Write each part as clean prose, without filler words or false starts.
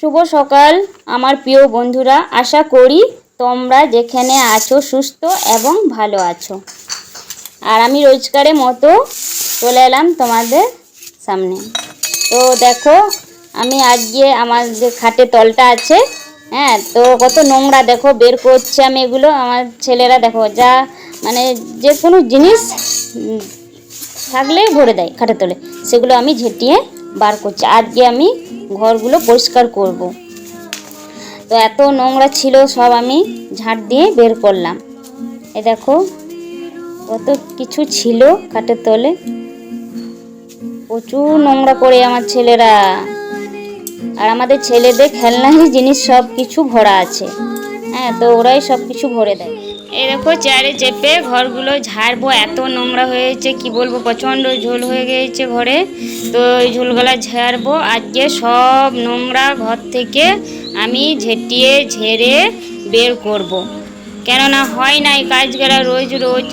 শুভ সকাল আমার প্রিয় বন্ধুরা, আশা করি তোমরা যেখানে আছো সুস্থ এবং ভালো আছো। আর আমি রোজকারের মতো চলে এলাম তোমাদের সামনে। তো দেখো, আমি আজকে আমার যে খাটে তলটা আছে, তো কত নোংরা দেখো বের করছে। আমি এগুলো আমার ছেলেরা দেখো যা মানে যে কোনো জিনিস থাকলেই ভরে দেয় খাটে তলে, সেগুলো আমি ঝেঁটিয়ে বার করছি। আজকে আমি ঘরগুলো পরিষ্কার করব। তো এত নোংরা ছিল, সব আমি ঝাঁট দিয়ে বের করলাম। এ দেখো কত কিছু ছিল খাটের তলে, প্রচুর নোংরা করে আমার ছেলেরা। আর আমাদের ছেলেদের খেলনার জিনিস সব কিছু ভরা আছে, তো ওরাই সব কিছু ভরে দেয়। এই দেখো চেয়ারে চেপে ঘরগুলো ঝাড়বো, এত নোংরা হয়েছে কি বলবো, প্রচণ্ড ঝোল হয়ে গিয়েছে ঘরে। তো এই ঝোলগুলা ঝাড়বো আজকে, সব নোংরা ঘর থেকে আমি ঝেঁটিয়ে ঝেড়ে বের করব। কেননা হয় না এই কাজগুলো রোজ রোজ,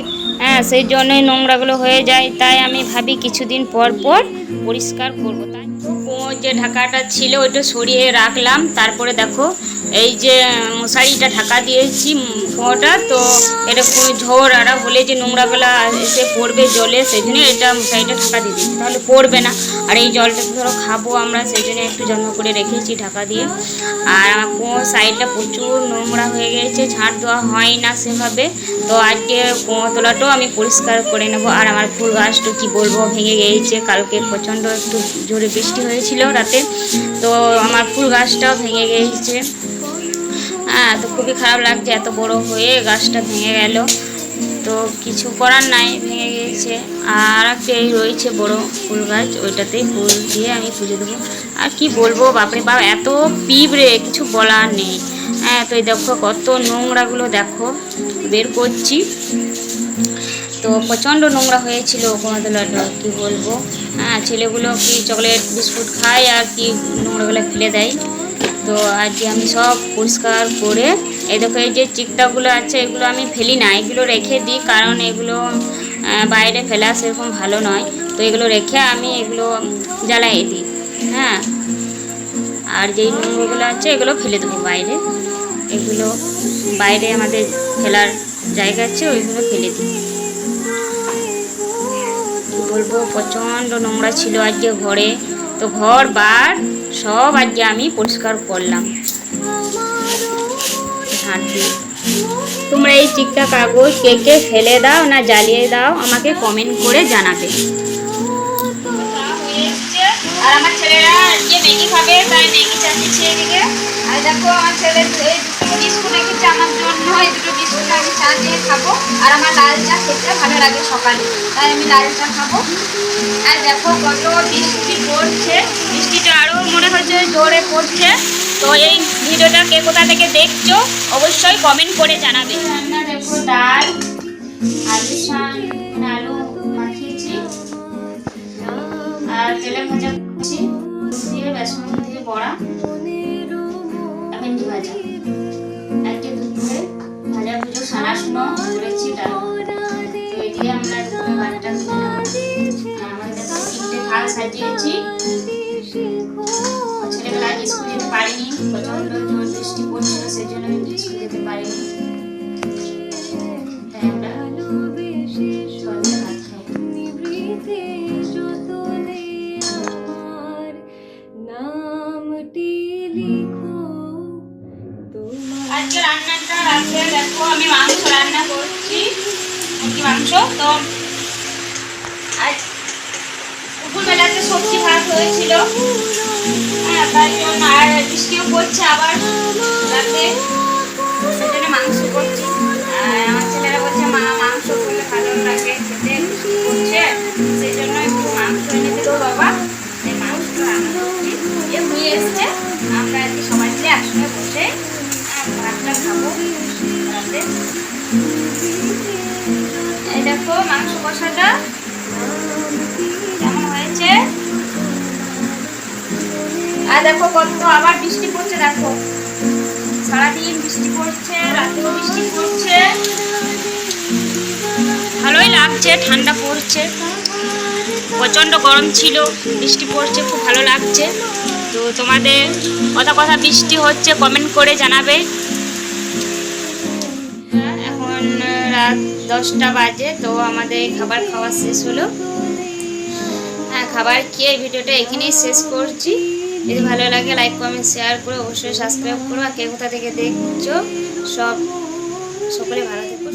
সেই জন্যই নোংরাগুলো হয়ে যায়। তাই আমি ভাবি কিছুদিন পর পর পরিষ্কার করবো। তাই যে ঢাকাটা ছিল ওইটা সরিয়ে রাখলাম। তারপরে দেখো এই যে মশারিটা ঢাকা দিয়েছি ফোঁটা, তো এটা কোনো ঝড় আড়া হলে যে নোংরাগুলা এসে পড়বে জলে, সেই জন্য এটা মশারিটা ঢাকা দিয়ে দিচ্ছি, তাহলে পড়বে না। আর এই জলটা ধরো খাবো আমরা, সেই জন্য একটু যত্ন করে রেখেছি ঢাকা দিয়ে। আর আমার কুয়ো সাইডটা প্রচুর নোংরা হয়ে গেছে, ঝাঁট দেওয়া হয় না সেভাবে। তো আজকে কুয়ো তলাটাও আমি পরিষ্কার করে নেবো। আর আমার ফুল গাছটা কী বলবো, ভেঙে গিয়েছে। কালকে প্রচণ্ড একটু জোরে বৃষ্টি হয়েছিল রাতে, তো আমার ফুল গাছটাও ভেঙে গিয়েছে। তো খুবই খারাপ লাগছে, এত বড় হয়ে গাছটা ভেঙে গেল। তো কিছু করার নাই, ভেঙে গিয়েছে। আর একটা এই রয়েছে বড় ফুল গাছ, ওইটাতেই ফুল দিয়ে আমি পুজো দেবো। আর কি বলবো, বাপরে বাপ এত পিঁপড়ে, কিছু বলার নেই। তো এই দেখো কত নোংরাগুলো দেখো বের করছি। তো প্রচণ্ড নোংরা হয়েছিল কোনাতলাটা, কী বলবো। ছেলেগুলো কি চকলেট বিস্কুট খায় আর কি নোংরাগুলো ফেলে দেয়। তো আজকে আমি সব পরিষ্কার করে, এই দেখো এই যে চিকটাগুলো আছে এগুলো আমি ফেলি না, এগুলো রেখে দিই, কারণ এগুলো বাইরে ফেলা সেরকম ভালো নয়। তো এগুলো রেখে আমি এগুলো জ্বালাই দিই। আর যেই নোংরাগুলো আছে এগুলো ফেলে দেবো বাইরে, এগুলো বাইরে আমাদের ফেলার জায়গা আছে, ওইগুলো ফেলে দিই। কী বলবো, প্রচণ্ড নোংরা ছিল আজকে ঘরে। তো ঘর বার সব আজকে আমি পরিষ্কার করলাম ঝাঁট দিয়ে। তোমরা এই চিকটা কাগজ কে কে ফেলে দাও না জ্বালিয়ে দাও, আমাকে কমেন্ট করে জানাবে। আর আমার ছেলেরা যে ম্যাগি খাবে, তাই ম্যাগি চাচ্ছি এদিকে। আর দেখো আমার ছেলে দুটো বিস্কুট রেখেছে আমার জন্য, এই দুটো বিস্কুট আমি চা দিয়ে খাবো। আর আমার লাল চা খেতে ভালো লাগে সকালে, তাই আমি লাল চা খাবো। আর দেখো কত বৃষ্টি পড়ছে, বৃষ্টিটা আরও মনে হচ্ছে জোরে পড়ছে। তো এই ভিডিওটা কে কোথা থেকে দেখছো অবশ্যই কমেন্ট করে জানাবে। রান্না দেখো, ডাল, আলু মাখিয়েছি, আর তেলে ভাজা করছি দিয়ে, বেসন দিয়ে বড়া, ভেন্ডি ভাজা, একটা দুপুরে ভাজা ভুজো সানা শুনো করেছি ডাল। তো এই দিয়ে আমরা দুপুরে ভাতটা আমাদের তিনটে থাল সাজিয়েছি। ছেলেবেলা স্কুল যেতে পারিনি, প্রচণ্ড জোর বৃষ্টি পড়ছিল, সেই জন্য স্কুল যেতে পারিনি। তাই আমরা সন্ধ্যে ভাত খাই। আজকে রান্নাটা রাখে দেখো, আমি মাংস রান্না করছি, মুরগি মাংস। তো আজ দুপুরবেলাতে সবজি ভাত হয়েছিল, তাই জন্য, আর বৃষ্টিও পড়ছে আবার রাতে, সেই জন্য মাংস করছি। আর আমার ছেলেরা বলছে মা মাংস করলে ভালো লাগে খেতে, বৃষ্টি পড়ছে, সেই জন্য একটু মাংস এনে দিল বাবা। এই মাংসটা রান্না করছি, এ হয়ে এসছে। আমরা আজকে সবাই মিলে একসঙ্গে বসে ভাতটা খাবো রাতে। এই দেখো মাংস কষাটা কেমন হয়েছে। আর দেখো কত আবার বৃষ্টি পড়ছে, দেখো সারাদিন বৃষ্টি পড়ছে, রাতেও বৃষ্টি পড়ছে, ভালোই লাগছে, ঠান্ডা পড়ছে। প্রচণ্ড গরম ছিল, বৃষ্টি পড়ছে, খুব ভালো লাগছে। তো তোমাদের কথা বৃষ্টি হচ্ছে কমেন্ট করে জানাবে। এখন রাত 10টা বাজে, তো আমাদের খাবার খাওয়া শেষ হলো। হ্যাঁ, খাবার খেয়ে ভিডিওটা এখানেই শেষ করছি। যদি ভালো লাগে লাইক কমেন্ট শেয়ার করে অবশ্যই সাবস্ক্রাইব করো। আর কে কোথা থেকে দেখছো সকলে ভালো থেকো।